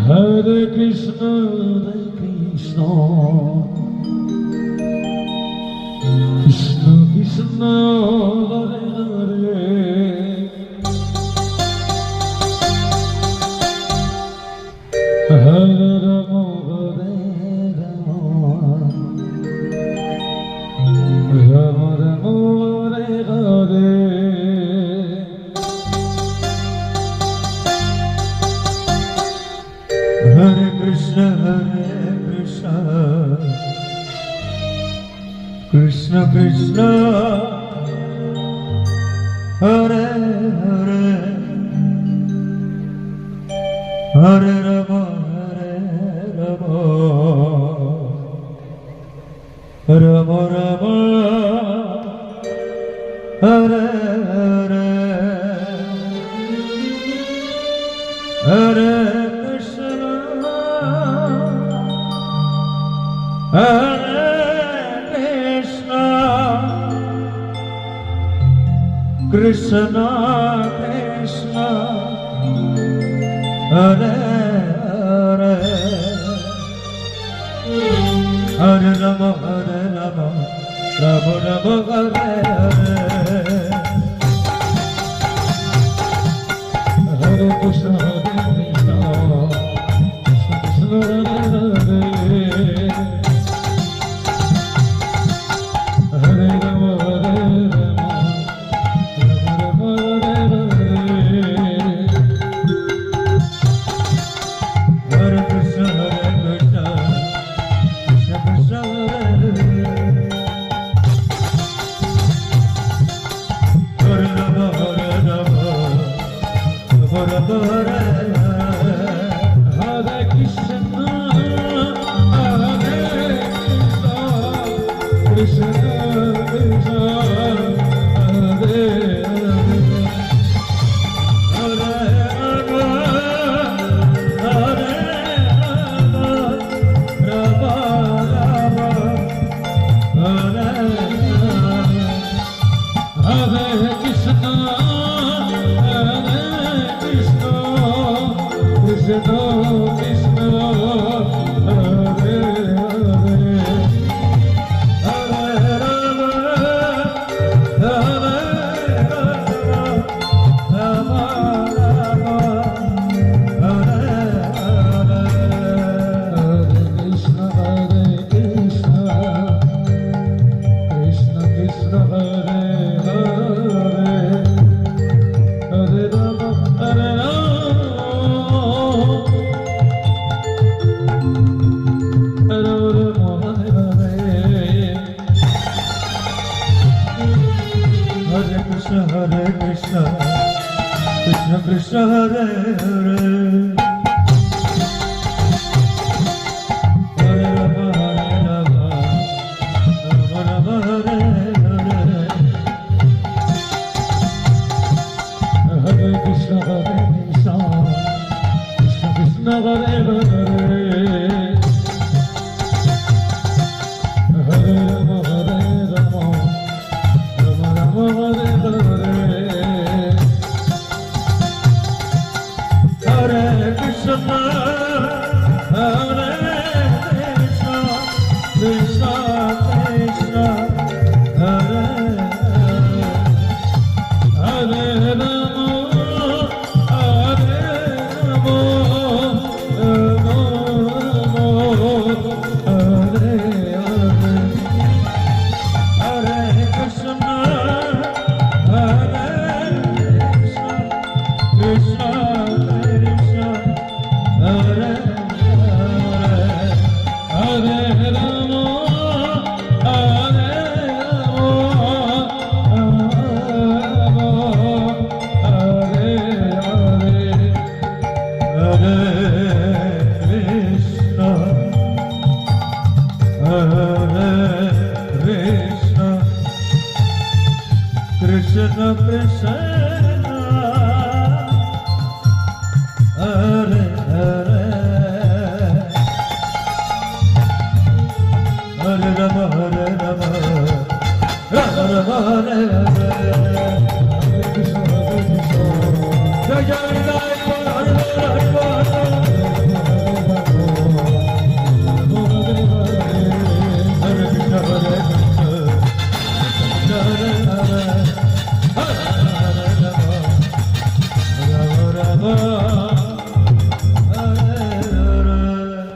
Hare Krishna, Krishna Krishna, Hare Hare, Hare Rama, Rama Rama, Hare Hare. Hare Krishna, Krishna Krishna, Hare Hare, Hare Rama, Rama Rama, Hare Hare, Hare Krishna, Hare Krishna, Krishna Krishna, Hare Hare, Hare Rama, Rama Rama, Hare Hare, Hare Krishna, Krishna Krishna, Hare Hare, Hare Rama, Rama Rama, Hare Krishna, Krishna Krishna, Hare Rama, Hare Krishna, Krishna Krishna, Hare Hare, Hare Rama, Rama Rama, Hare Hare, Hare Krishna, Krishna Krishna, Hare Hare, Hare Rama, Rama Rama, Hare Hare, Hare Krishna, Krishna Krishna, Hare Hare, Hare Rama, Hare Krishna, Krishna Krishna, Hare Hare, Hare Rama, Rama Rama, Hare Hare, Hare Krishna, Krishna Krishna, Hare Hare, Hare Rama, Rama Rama, Hare Hare, Hare Krishna, Hare Krishna, Krishna Krishna, Hare Hare, Hare Rama, Hare Rama, Rama Rama, Hare Hare, Hare Krishna, Hare Krishna, Krishna Krishna, Hare Hare, Hare Rama, Hare Krishna Krishna, Hare Hare, Hare Rama, Hare Rama, Rama Rama, Hare Hare, Hare Krishna, Jai Jai Jai, Hare Hare, Hare Hare. Rama